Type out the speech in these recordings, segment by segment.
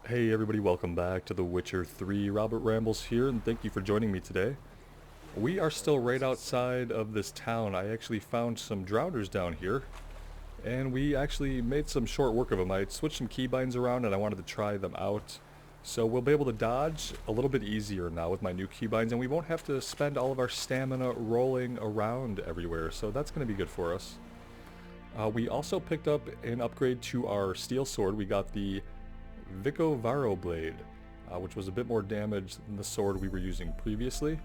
Hey everybody, welcome back to The Witcher 3. Robert Rambles here, and thank you for joining me today. We are still right outside of this town. I actually found some drowners down here, and we actually made some short work of them. I switched some keybinds around and I wanted to try them out. So we'll be able to dodge a little bit easier now with my new keybinds, and we won't have to spend all of our stamina rolling around everywhere, so that's going to be good for us. We also picked up an upgrade to our steel sword. We got the Vicovaro blade, which was a bit more damage than the sword we were using previously.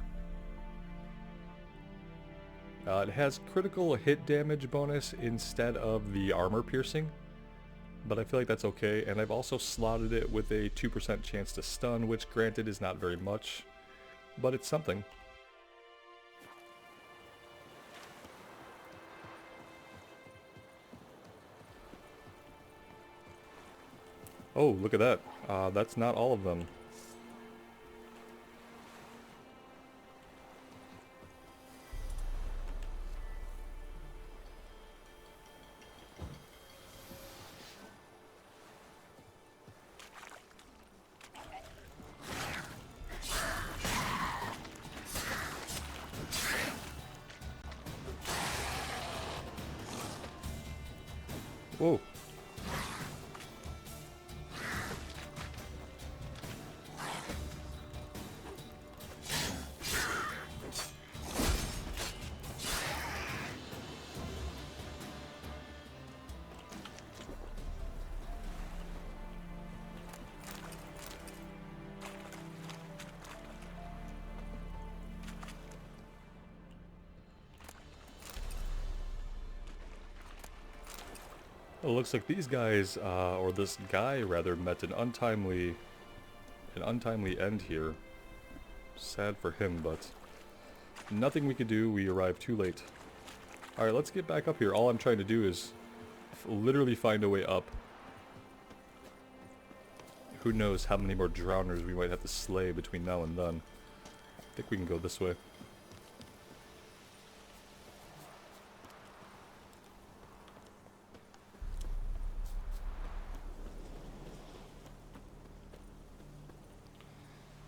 It has critical hit damage bonus instead of the armor piercing, but I feel like that's okay, and I've also slotted it with a 2% chance to stun, which granted is not very much, but it's something. Oh, look at that. That's not all of them. Whoa. It looks like these guys, or this guy rather, met an untimely end here. Sad for him, but nothing we could do. We arrived too late. Alright, let's get back up here. All I'm trying to do is literally find a way up. Who knows how many more drowners we might have to slay between now and then. I think we can go this way.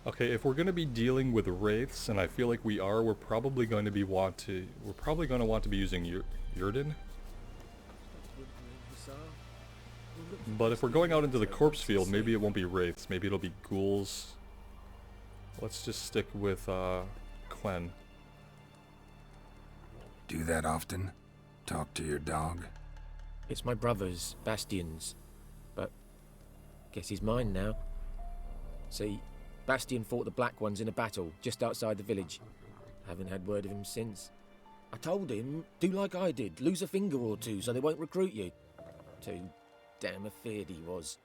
Okay, if we're going to be dealing with wraiths, and I feel like we are, we're probably going to want to be using Yrden. But if we're going out into the corpse field, maybe it won't be wraiths, maybe it'll be ghouls. Let's just stick with Quen. Do that often? Talk to your dog? It's my brother's, Bastian's, but guess he's mine now. See, Bastian fought the Black Ones in a battle just outside the village. Haven't had word of him since. I told him, do like I did, lose a finger or two so they won't recruit you. Too damn afeard he was.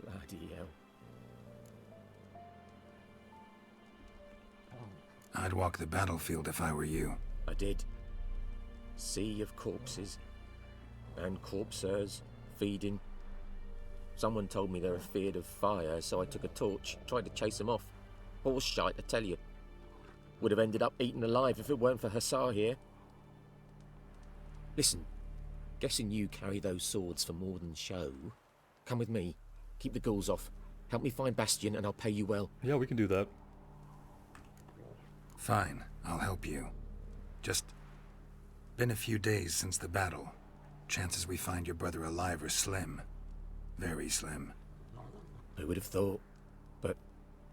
Bloody hell. I'd walk the battlefield if I were you. I did. Sea of corpses. And corpsers feeding. Someone told me they're afeard of fire, so I took a torch, tried to chase them off. Horse shite, I tell you. Would have ended up eaten alive if it weren't for Hussar here. Listen, guessing you carry those swords for more than show. Come with me. Keep the ghouls off. Help me find Bastian and I'll pay you well. Yeah, we can do that. Fine, I'll help you. Just been a few days since the battle. Chances we find your brother alive are slim. Very slim. Who would have thought? But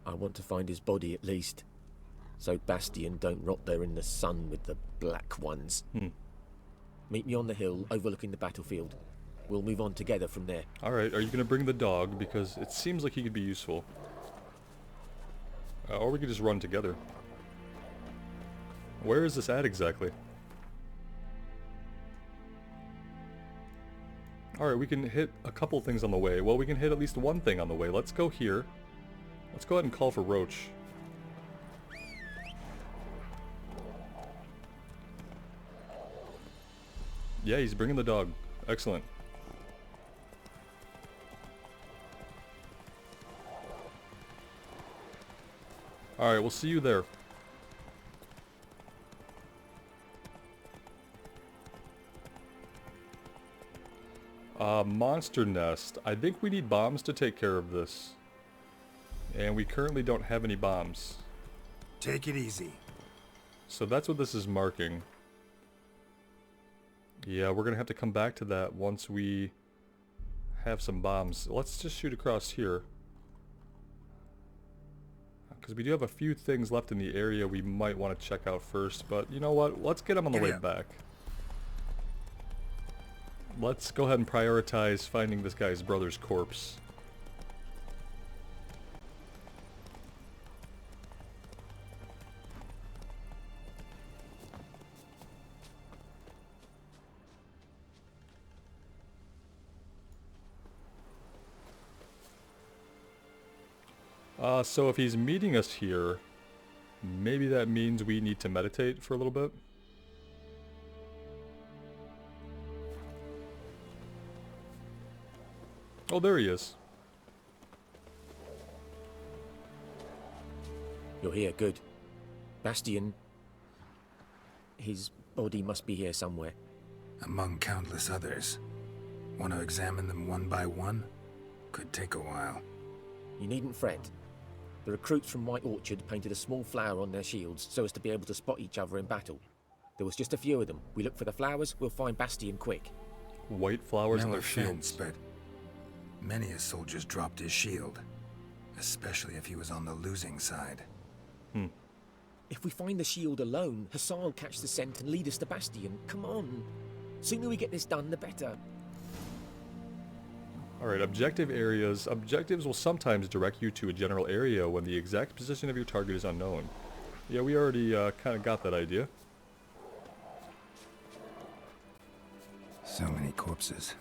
I want to find his body at least. So Bastian don't rot there in the sun with the Black Ones. Meet me on the hill overlooking the battlefield. We'll move on together from there. Alright, are you going to bring the dog? Because it seems like he could be useful. Or we could just run together. Where is this at exactly? Alright, we can hit a couple things on the way. Well, we can hit at least one thing on the way. Let's go here. Let's go ahead and call for Roach. Yeah, he's bringing the dog. Excellent. Alright, we'll see you there. Monster nest. I think we need bombs to take care of this. And we currently don't have any bombs. Take it easy. So that's what this is marking. Yeah, we're gonna have to come back to that once we have some bombs. Let's just shoot across here. Because we do have a few things left in the area we might want to check out first. But you know what? Let's get them on the way back. Let's go ahead and prioritize finding this guy's brother's corpse. So if he's meeting us here, maybe that means we need to meditate for a little bit. Oh, there he is. You're here, good. Bastian... His body must be here somewhere. Among countless others. Want to examine them one by one? Could take a while. You needn't fret. The recruits from White Orchard painted a small flower on their shields so as to be able to spot each other in battle. There was just a few of them. We look for the flowers, we'll find Bastian quick. White flowers on No their offense, shields. but many a soldier's dropped his shield. Especially if he was on the losing side. If we find the shield alone, Hussar will catch the scent and lead us to Bastian. Come on. Sooner we get this done, the better. Alright, objective areas. Objectives will sometimes direct you to a general area when the exact position of your target is unknown. Yeah, we already kind of got that idea. So many corpses.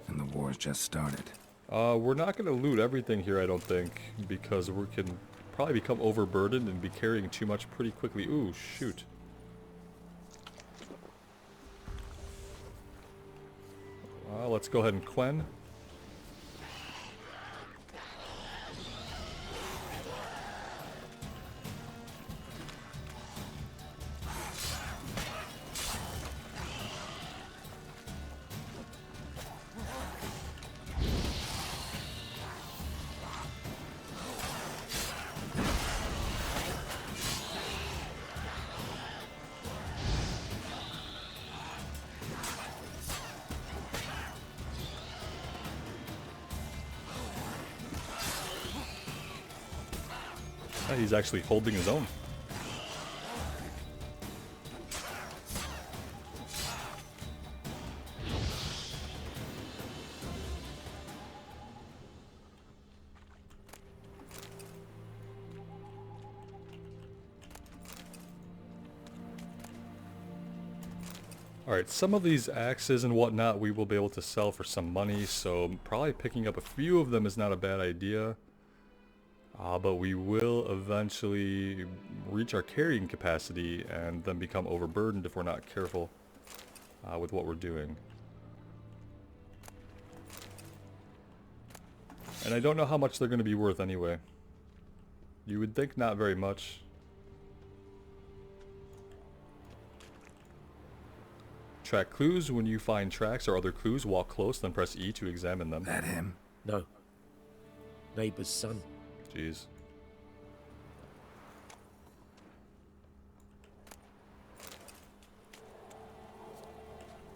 And the war's just started. We're not going to loot everything here, I don't think, because we can probably become overburdened and be carrying too much pretty quickly. Ooh, shoot. Let's go ahead and Quen. He's actually holding his own. Alright, some of these axes and whatnot we will be able to sell for some money, so probably picking up a few of them is not a bad idea. But we will eventually reach our carrying capacity and then become overburdened if we're not careful with what we're doing. And I don't know how much they're going to be worth anyway. You would think not very much. Track clues. When you find tracks or other clues, walk close, then press E to examine them. That him? No. Neighbour's son. Jeez.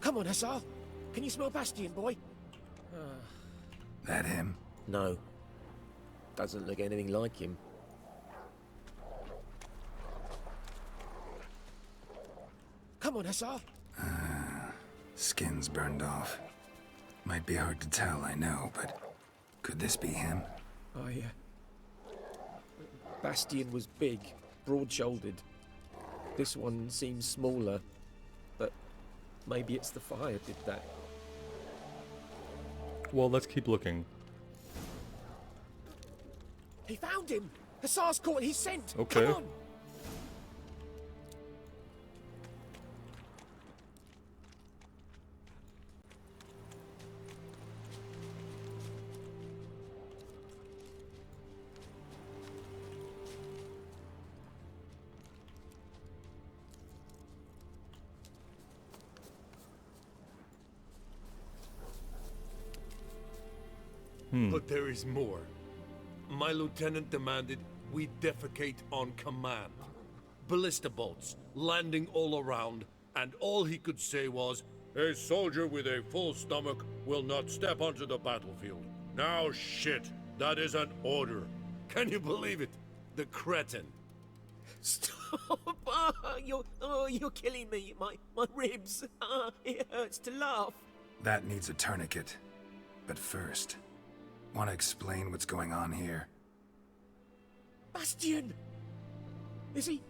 Come on, Hussar. Can you smell Bastian, boy? That him? No. Doesn't look anything like him. Come on, Hussar. Skin's burned off. Might be hard to tell, I know, but could this be him? Bastian was big, broad-shouldered. This one seems smaller, but maybe it's the fire did that. Well, let's keep looking. He found him! Hussar's caught his scent! Okay. Come on! But there is more. My lieutenant demanded we defecate on command. Ballista bolts, landing all around, and all he could say was, "A soldier with a full stomach will not step onto the battlefield." Now shit, that is an order. Can you believe it? The cretin. Stop! You're killing me. My ribs. It hurts to laugh. That needs a tourniquet. But first, want to explain what's going on here? Bastian! Is he...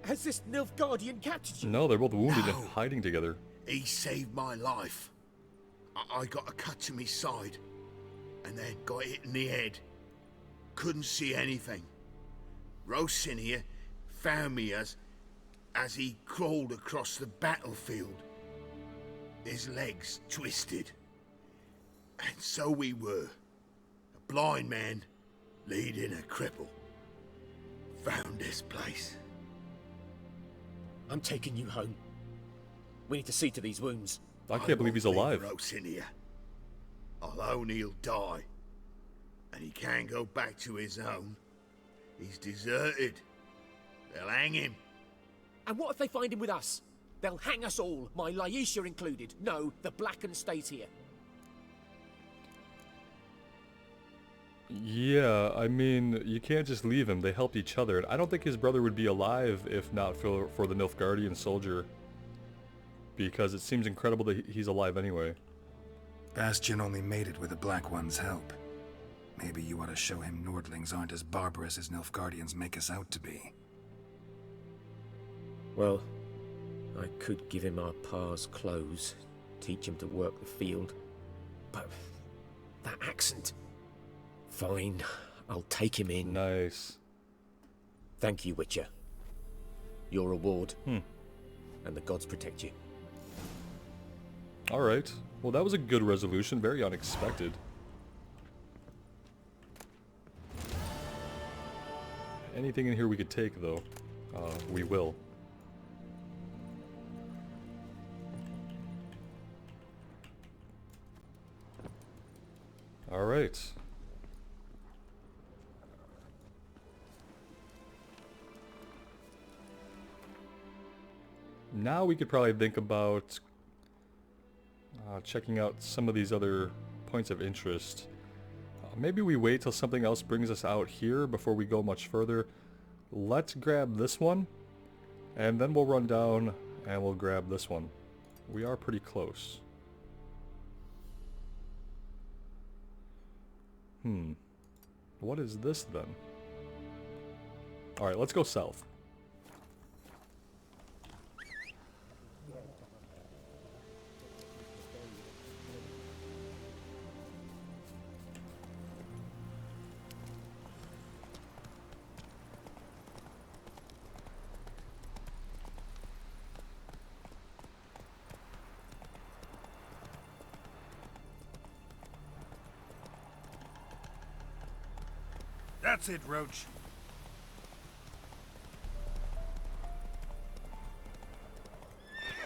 Has this Nilfgaardian captured you? No, they're both wounded No. and hiding together. He saved my life. I got a cut to my side, and then got hit in the head. Couldn't see anything. Rosinia found me as he crawled across the battlefield. His legs twisted. And so we were. A blind man leading a cripple. Found this place. I'm taking you home. We need to see to these wounds. I can't believe he's alive. Rosinia. I'll own he'll die. And he can't go back to his own. He's deserted. They'll hang him. And what if they find him with us? They'll hang us all, my Laisha included. No, the Blacken stays here. Yeah, I mean, you can't just leave him. They helped each other. And I don't think his brother would be alive if not for the Nilfgaardian soldier. Because it seems incredible that he's alive anyway. Bastion only made it with the Black One's help. Maybe you ought to show him Nordlings aren't as barbarous as Nilfgaardians make us out to be. Well, I could give him our pa's clothes, teach him to work the field. But that accent... Fine, I'll take him in. Nice. Thank you, Witcher. Your reward. Hmm. And the gods protect you. Alright. Well, that was a good resolution. Very unexpected. Anything in here we could take, though, we will. Alright. Now we could probably think about checking out some of these other points of interest. Maybe we wait till something else brings us out here before we go much further. Let's grab this one, and then we'll run down and we'll grab this one. We are pretty close. What is this then? Alright, let's go south. That's it, Roach.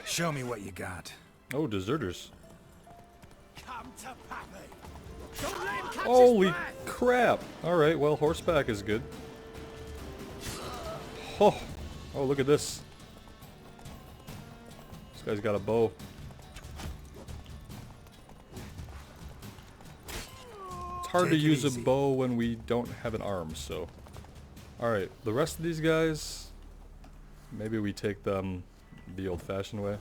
Show me what you got. Oh, deserters. Come to Pappy. Don't let him catch Holy his breath. crap! Alright, well, horseback is good. Oh, look at this. This guy's got a bow. It's hard to Take it use a easy. bow when we don't have an arm, so... Alright, the rest of these guys... Maybe we take them the old-fashioned way.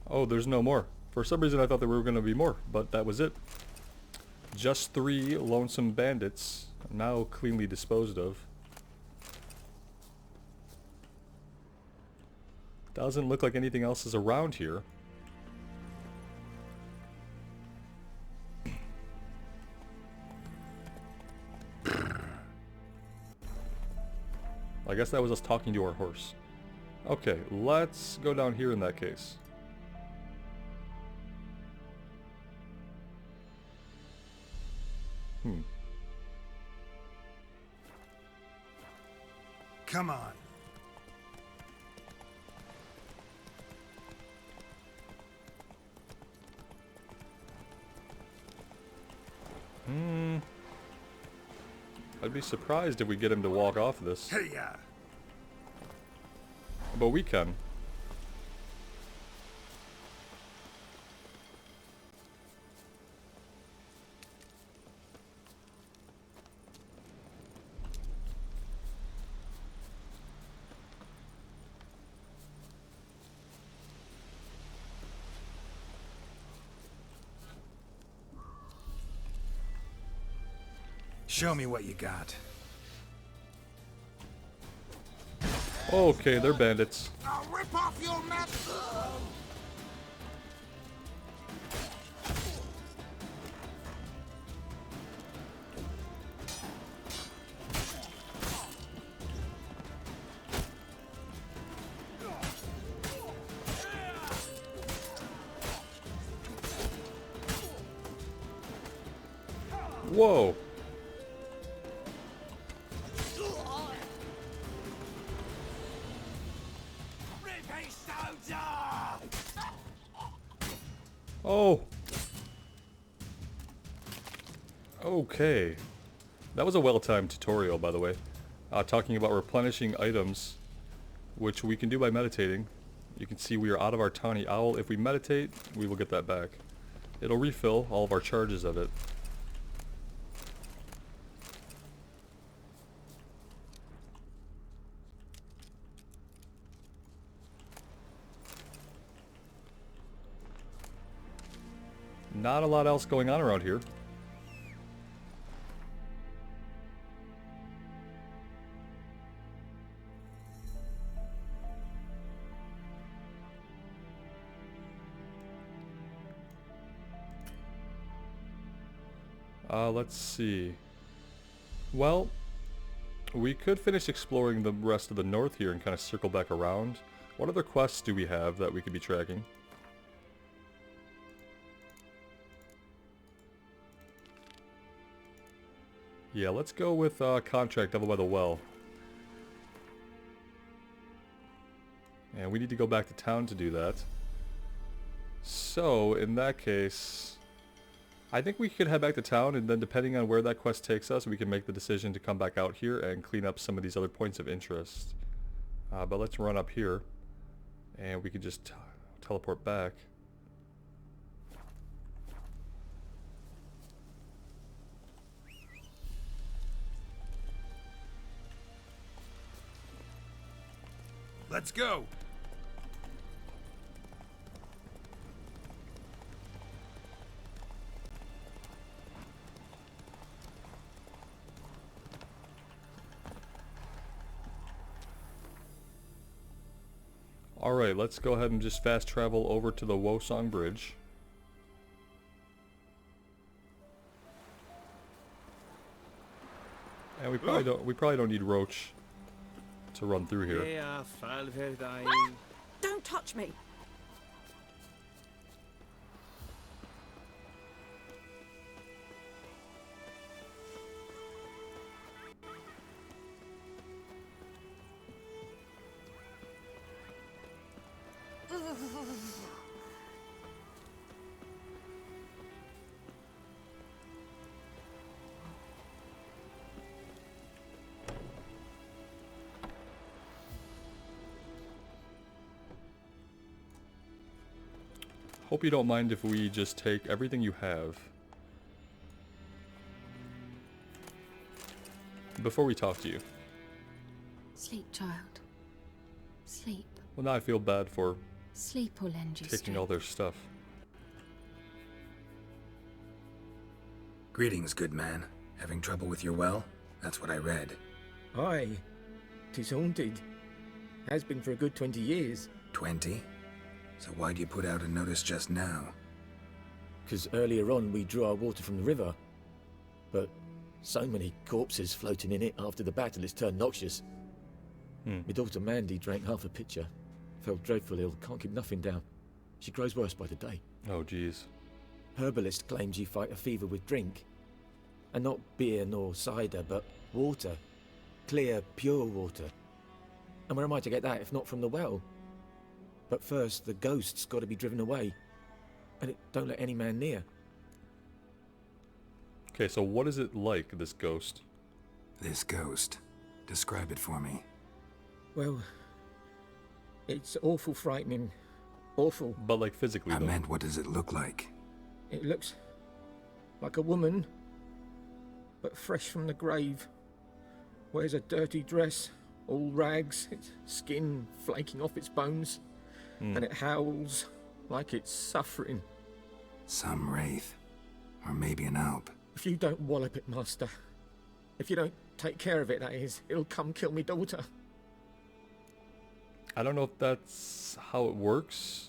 Oh, there's no more. For some reason I thought there were going to be more, but that was it. Just 3 lonesome bandits, now cleanly disposed of. Doesn't look like anything else is around here. I guess that was us talking to our horse. Okay, let's go down here in that case. Come on. I'd be surprised if we get him to walk off this. Hey, ya! But we can. Show me what you got. Okay, they're bandits. I'll rip off your map. Whoa! Oh! Okay. That was a well-timed tutorial, by the way. Talking about replenishing items, which we can do by meditating. You can see we are out of our tawny owl. If we meditate, we will get that back. It'll refill all of our charges of it. Not a lot else going on around here. Let's see. Well, we could finish exploring the rest of the north here and kind of circle back around. What other quests do we have that we could be tracking? Yeah, let's go with Contract Devil by the Well. And we need to go back to town to do that. So, in that case, I think we could head back to town, and then depending on where that quest takes us, we can make the decision to come back out here and clean up some of these other points of interest. But let's run up here, and we can just teleport back. Let's go! Alright, let's go ahead and just fast travel over to the Wosong Bridge. And we probably don't need Roach to run through here. Don't touch me! Hope you don't mind if we just take everything you have before we talk to you. Sleep, child. Sleep. Well, now I feel bad for Sleep will lend you taking all strength. their stuff. Greetings, good man. Having trouble with your well? That's what I read. Aye. 'Tis haunted. Has been for a good 20 years. 20? So why'd you put out a notice just now? 'Cause earlier on we drew our water from the river. But so many corpses floating in it after the battle it's turned noxious. My daughter Mandy drank half a pitcher. Felt dreadful ill, can't keep nothing down. She grows worse by the day. Oh, jeez. Herbalist claims you fight a fever with drink. And not beer nor cider, but water. Clear, pure water. And where am I to get that if not from the well? But first, the ghost's got to be driven away. And it don't let any man near. Okay, so what is it like, this ghost? This ghost. Describe it for me. Well, it's awful frightening. Awful. But like physically, I though. meant, what does it look like? It looks like a woman, but fresh from the grave. Wears a dirty dress, all rags, its skin flaking off its bones, and it howls like it's suffering. Some wraith. Or maybe an alp. If you don't wallop it, Master, if you don't take care of it, that is, it'll come kill me daughter. I don't know if that's how it works.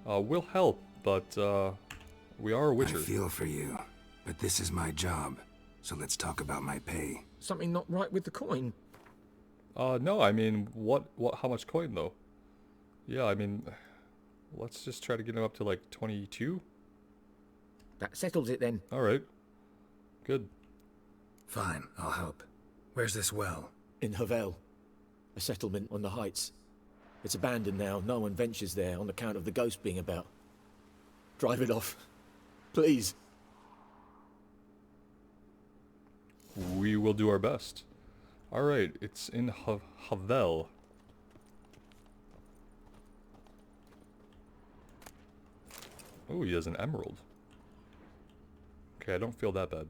We'll help, but we are a I witcher. feel for you, but this is my job, so let's talk about my pay. Something not right with the coin. No, I mean, how much coin, though? Yeah, I mean, let's just try to get him up to, like, 22? That settles it then. Alright. Good. Fine, I'll help. Where's this well? In Havel, a settlement on the heights. It's abandoned now. No one ventures there on account of the ghost being about. Drive it off. Please. We will do our best. Alright, it's in Havel. Oh, he has an emerald. Okay, I don't feel that bad.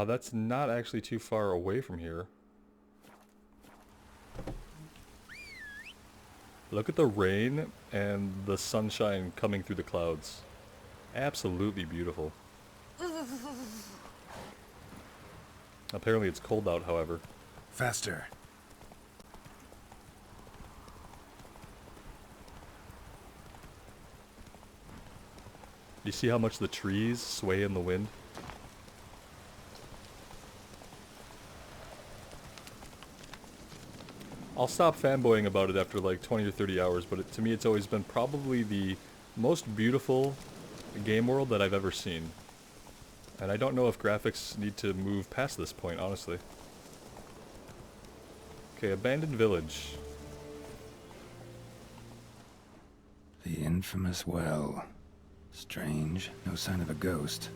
That's not actually too far away from here. Look at the rain and the sunshine coming through the clouds. Absolutely beautiful. Apparently it's cold out, however. Faster. You see how much the trees sway in the wind? I'll stop fanboying about it after like 20 or 30 hours, but to me it's always been probably the most beautiful game world that I've ever seen. And I don't know if graphics need to move past this point, honestly. Okay, abandoned village. The infamous well. Strange. No sign of a ghost.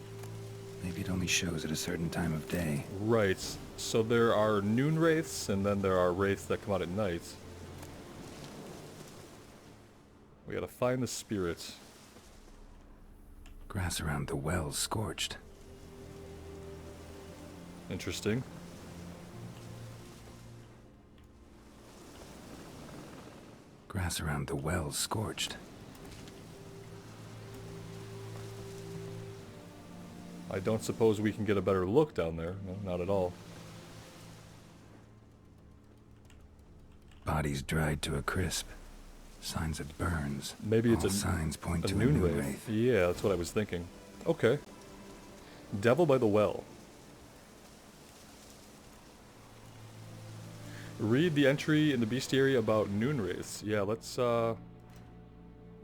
Maybe it only shows at a certain time of day. Right. So there are noon wraiths, and then there are wraiths that come out at night. We gotta find the spirit. Grass around the well scorched. Interesting. Grass around the well scorched. I don't suppose we can get a better look down there. No, not at all. Bodies dried to a crisp. Signs of burns. Maybe it's All signs point a to noon a new wraith. wraith. Yeah, that's what I was thinking. Okay. Devil by the Well. Read the entry in the bestiary about noon wraiths. Yeah, let's well,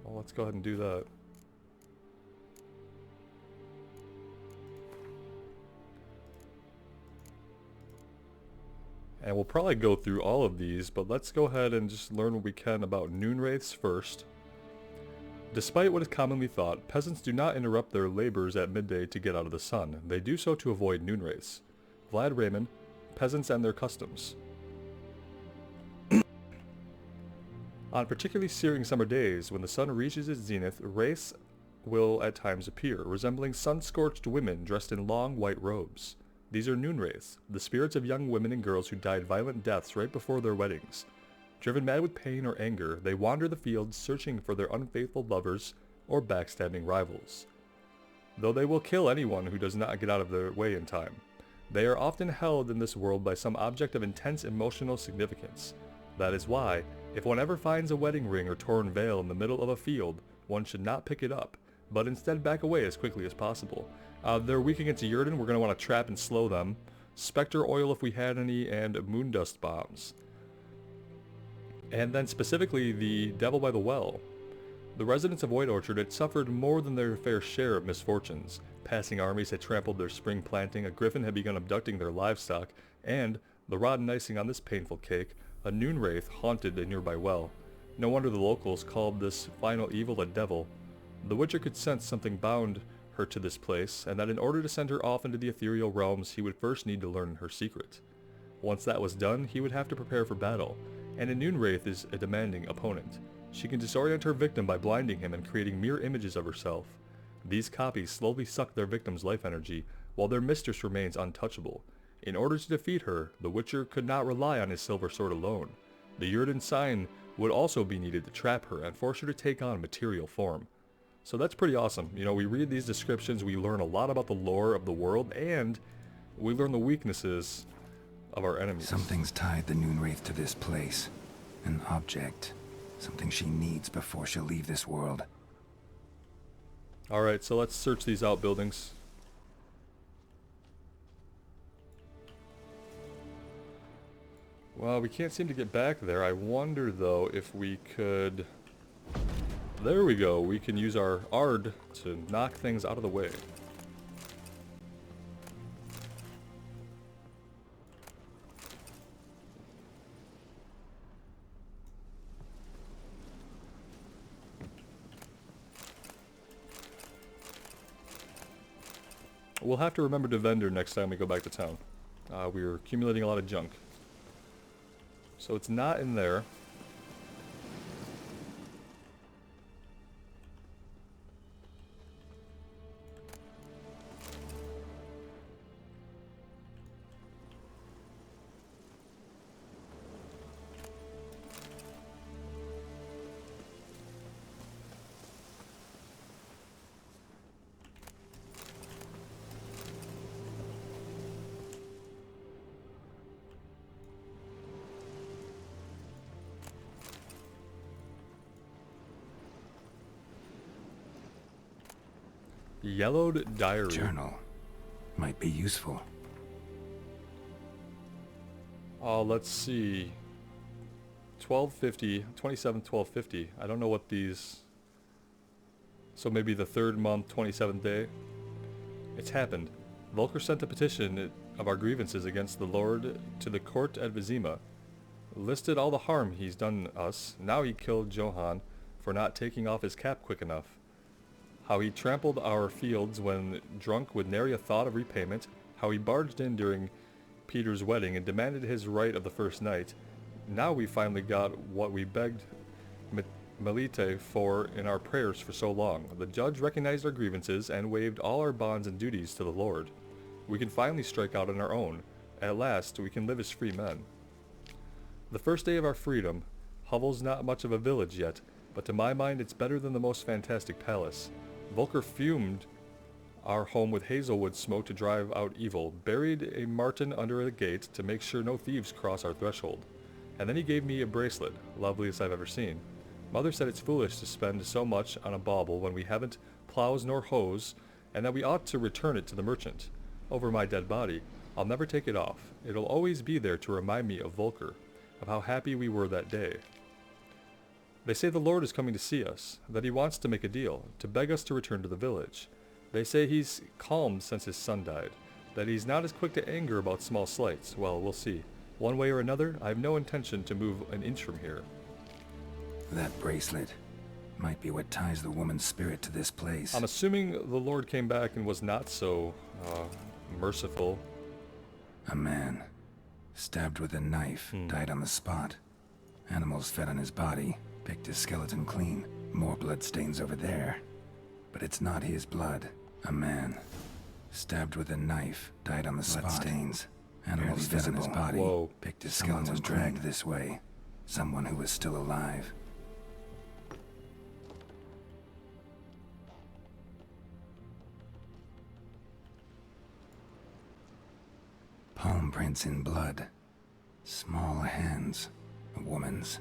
let's go ahead and do that. And we'll probably go through all of these, but let's go ahead and just learn what we can about noon wraiths first. Despite what is commonly thought, peasants do not interrupt their labors at midday to get out of the sun. They do so to avoid noon wraiths. Vlad Raymond, Peasants and Their Customs. On particularly searing summer days, when the sun reaches its zenith, wraiths will at times appear, resembling sun-scorched women dressed in long white robes. These are noon wraiths, the spirits of young women and girls who died violent deaths right before their weddings. Driven mad with pain or anger, they wander the fields searching for their unfaithful lovers or backstabbing rivals. Though they will kill anyone who does not get out of their way in time, they are often held in this world by some object of intense emotional significance. That is why, if one ever finds a wedding ring or torn veil in the middle of a field, one should not pick it up, but instead back away as quickly as possible. They're weak against Yurden. We're going to want to trap and slow them. Spectre oil if we had any, and moondust bombs. And then specifically the Devil by the Well. The residents of White Orchard had suffered more than their fair share of misfortunes. Passing armies had trampled their spring planting, a griffin had begun abducting their livestock, and, the rotten icing on this painful cake, a noon wraith haunted a nearby well. No wonder the locals called this final evil a devil. The Witcher could sense something bound her to this place, and that in order to send her off into the ethereal realms, he would first need to learn her secret. Once that was done, he would have to prepare for battle, and a noon wraith is a demanding opponent. She can disorient her victim by blinding him and creating mirror images of herself. These copies slowly suck their victim's life energy, while their mistress remains untouchable. In order to defeat her, the Witcher could not rely on his silver sword alone. The Yrden sign would also be needed to trap her and force her to take on material form. So that's pretty awesome. You know, we read these descriptions, we learn a lot about the lore of the world, and we learn the weaknesses of our enemies. Something's tied the Noonwraith to this place. An object. Something she needs before she'll leave this world. Alright, so let's search these outbuildings. Well, we can't seem to get back there. I wonder, though, if we could... There we go. We can use our Ard to knock things out of the way. We'll have to remember to vendor next time we go back to town. We're accumulating a lot of junk. So it's not in there. Yellowed diary. Journal. Might be useful. Let's see. 1250, 27/12/50. I don't know what these... So maybe the 3rd month, 27th day. It's happened. Volker sent a petition of our grievances against the Lord to the court at Vizima. Listed all the harm he's done us. Now he killed Johann for not taking off his cap quick enough. How he trampled our fields when drunk with nary a thought of repayment. How he barged in during Peter's wedding and demanded his right of the first night. Now we finally got what we begged Melite for in our prayers for so long. The judge recognized our grievances and waived all our bonds and duties to the Lord. We can finally strike out on our own. At last, we can live as free men. The first day of our freedom. Hovel's not much of a village yet, but to my mind it's better than the most fantastic palace. Volker fumed our home with hazelwood smoke to drive out evil, buried a marten under a gate to make sure no thieves cross our threshold. And then he gave me a bracelet, loveliest I've ever seen. Mother said it's foolish to spend so much on a bauble when we haven't plows nor hoes, and that we ought to return it to the merchant. Over my dead body, I'll never take it off. It'll always be there to remind me of Volker, of how happy we were that day. They say the Lord is coming to see us, that he wants to make a deal, to beg us to return to the village. They say he's calmed since his son died, that he's not as quick to anger about small slights. Well, we'll see. One way or another, I have no intention to move an inch from here. That bracelet might be what ties the woman's spirit to this place. I'm assuming the Lord came back and was not so, merciful. A man, stabbed with a knife, died on the spot. Animals fed on his body, picked his skeleton clean. More bloodstains over there. But it's not his blood. A man, stabbed with a knife, died on the spot. Bloodstains. Animals fed on his body, Whoa. picked his skeleton clean. Someone was dragged this way. Someone who was still alive. Palm prints in blood. Small hands. A woman's.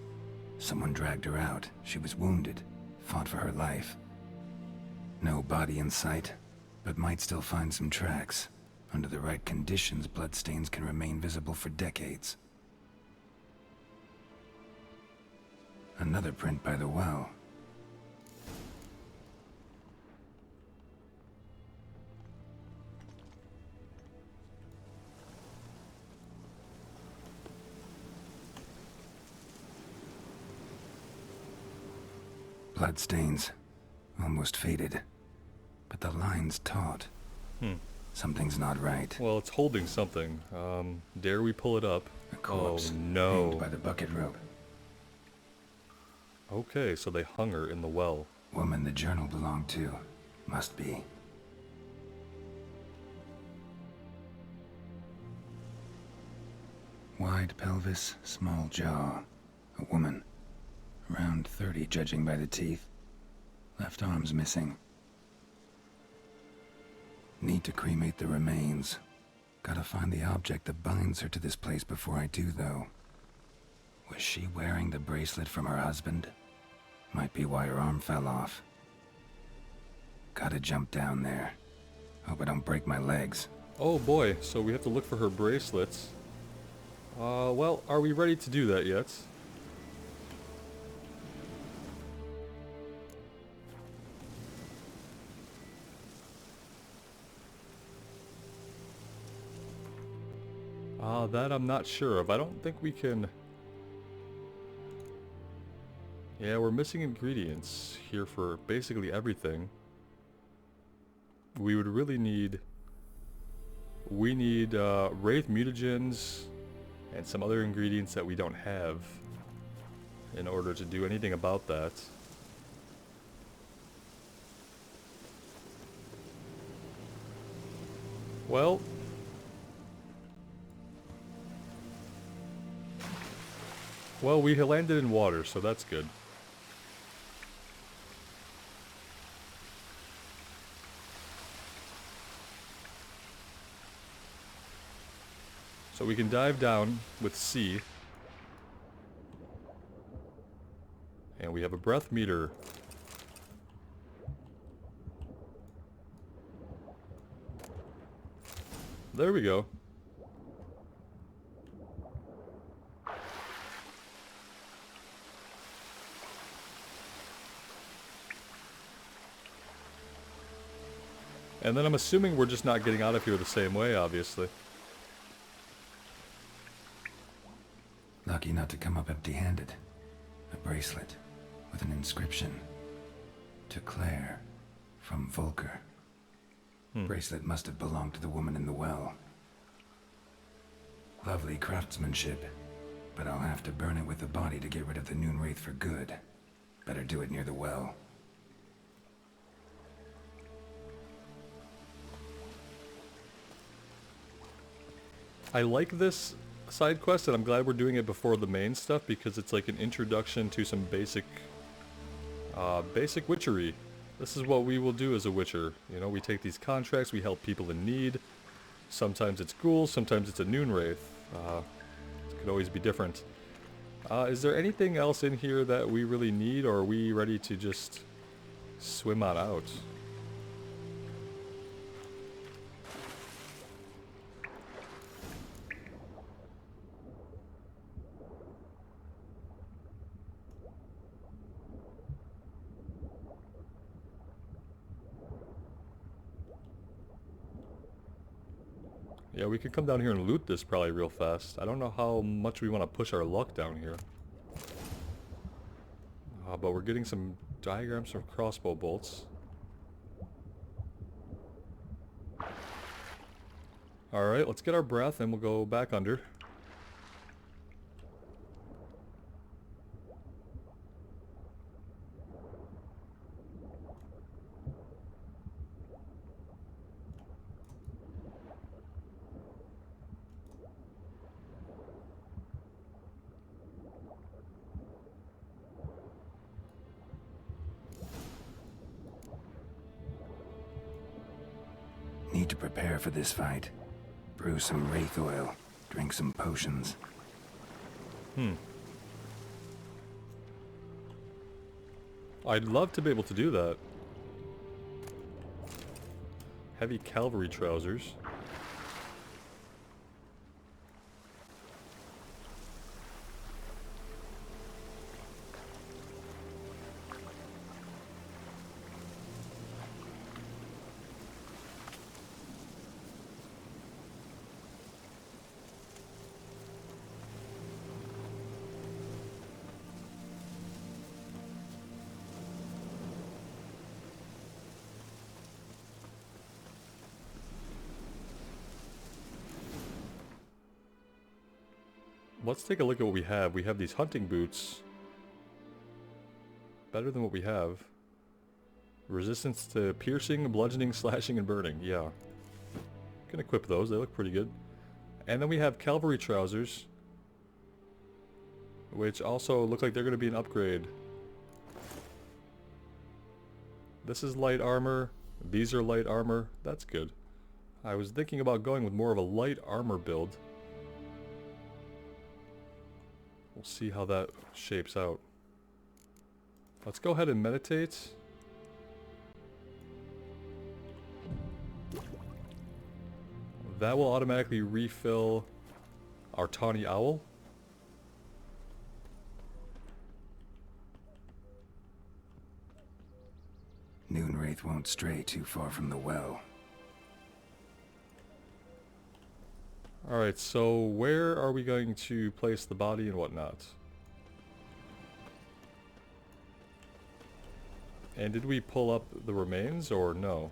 Someone dragged her out. She was wounded. Fought for her life. No body in sight, but might still find some tracks. Under the right conditions, bloodstains can remain visible for decades. Another print by the well. bloodstains. Almost faded. But the line's taut. Something's not right. Well, it's holding something. Dare we pull it up? A corpse. Oh, no. Hanged by the bucket rope. Okay, so they hung her in the well. Woman the journal belonged to. Must be. Wide pelvis, small jaw. A woman. Around 30, judging by the teeth. Left arm's missing. Need to cremate the remains. Gotta find the object that binds her to this place before I do, though. Was she wearing the bracelet from her husband? Might be why her arm fell off. Gotta jump down there. Hope I don't break my legs. Oh boy, so we have to look for her bracelets. Well, are we ready to do that yet? That I'm not sure of. I don't think we can... Yeah, we're missing ingredients here for basically everything. We would really need... We need Wraith mutagens and some other ingredients that we don't have in order to do anything about that. Well... Well, we landed in water, so that's good. So we can dive down with C. And we have a breath meter. There we go. And then I'm assuming we're just not getting out of here the same way, obviously. Lucky not to come up empty-handed. A bracelet with an inscription. To Claire, from Volker. Bracelet must have belonged to the woman in the well. Lovely craftsmanship, but I'll have to burn it with the body to get rid of the Noon Wraith for good. Better do it near the well. I like this side quest, and I'm glad we're doing it before the main stuff because it's like an introduction to some basic witchery. This is what we will do as a witcher. You know, we take these contracts, we help people in need. Sometimes it's ghouls, sometimes it's a Noon Wraith. It could always be different. Is there anything else in here that we really need, or are we ready to just swim on out? Yeah, we could come down here and loot this probably real fast. I don't know how much we want to push our luck down here. But we're getting some diagrams from crossbow bolts. Alright, let's get our breath and we'll go back under. Need to prepare for this fight. Brew some wraith oil. Drink some potions. I'd love to be able to do that. Heavy cavalry trousers. Let's take a look at what we have. We have these hunting boots. Better than what we have. Resistance to piercing, bludgeoning, slashing, and burning. Yeah. Can equip those. They look pretty good. And then we have cavalry trousers, which also look like they're going to be an upgrade. This is light armor. These are light armor. That's good. I was thinking about going with more of a light armor build. We'll see how that shapes out. Let's go ahead and meditate. That will automatically refill our tawny owl. Noonwraith won't stray too far from the well. Alright, so where are we going to place the body and whatnot? And did we pull up the remains or no?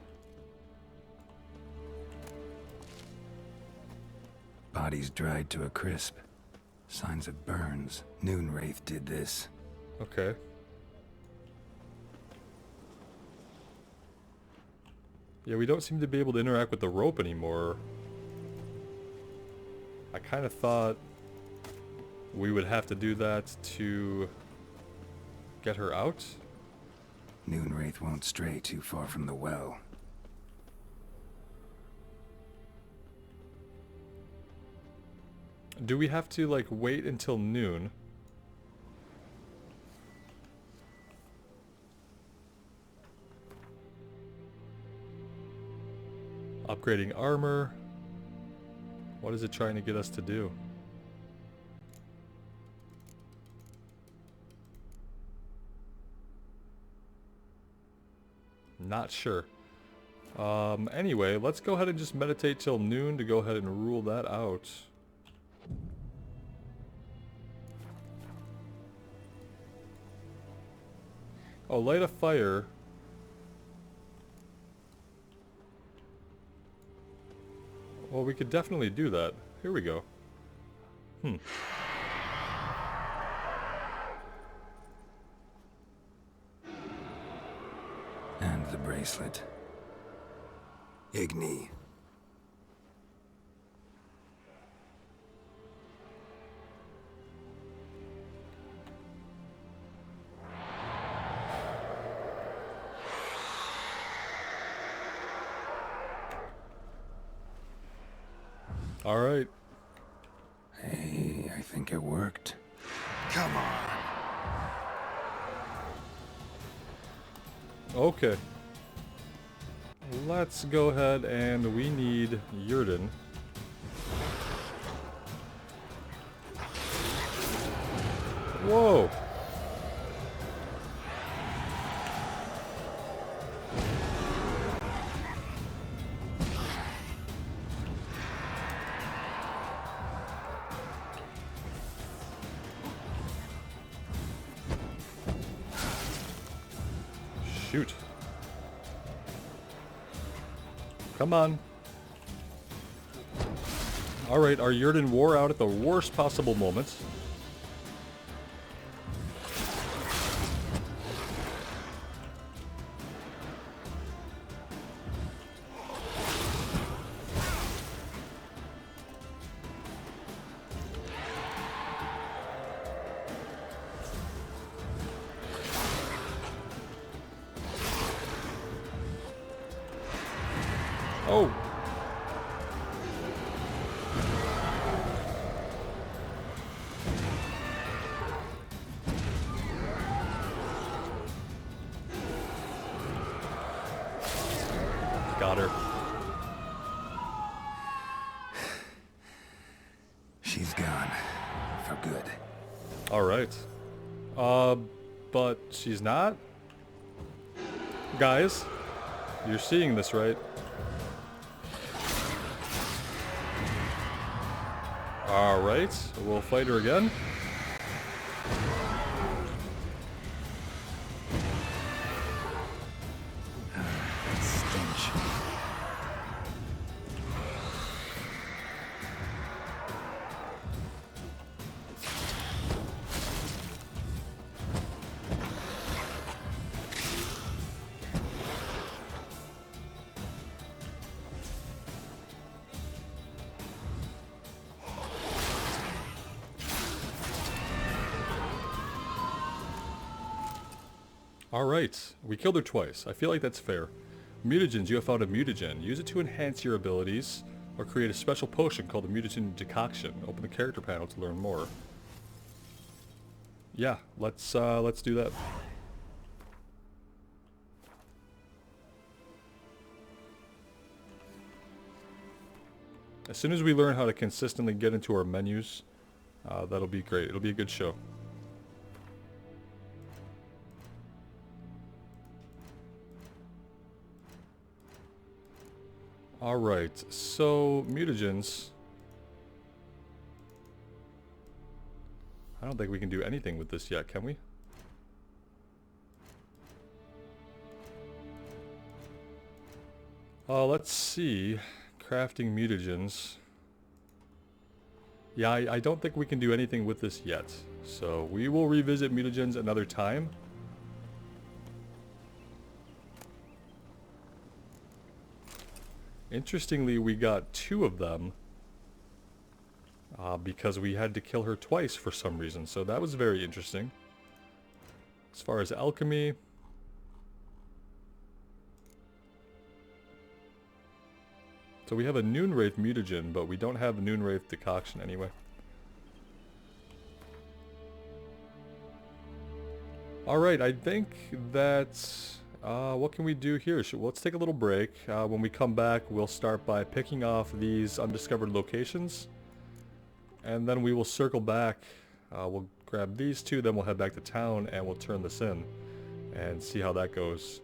Body's dried to a crisp. Signs of burns. Noonwraith did this. Okay. Yeah, we don't seem to be able to interact with the rope anymore. I kind of thought we would have to do that to get her out. Noonwraith won't stray too far from the well. Do we have to, like, wait until noon? Upgrading armor. What is it trying to get us to do? Not sure. Anyway, let's go ahead and just meditate till noon to go ahead and rule that out. Oh, light a fire. Well, we could definitely do that. Here we go. And the bracelet. Igni. All right. Hey, I think it worked. Come on. Okay. Let's go ahead and we need Yurden. Whoa! Shoot. Come on. Alright, our Yurden wore out at the worst possible moment. Oh! Got her. She's gone. For good. Alright. But she's not? Guys, you're seeing this, right? Alright, we'll fight her again. Stench. Alright, we killed her twice. I feel like that's fair. Mutagens, you have found a mutagen. Use it to enhance your abilities or create a special potion called the mutagen decoction. Open the character panel to learn more. Yeah, let's do that. As soon as we learn how to consistently get into our menus, that'll be great. It'll be a good show. Alright, so mutagens. I don't think we can do anything with this yet, can we? Let's see. Crafting mutagens. Yeah, I don't think we can do anything with this yet. So we will revisit mutagens another time. Interestingly, we got 2 of them. Because we had to kill her twice for some reason. So that was very interesting. As far as alchemy... So we have a Noonwraith mutagen, but we don't have a Noonwraith decoction anyway. Alright, I think that... what can we do here? Let's take a little break. When we come back, we'll start by picking off these undiscovered locations. And then we will circle back. We'll grab these 2, then we'll head back to town and we'll turn this in. And see how that goes.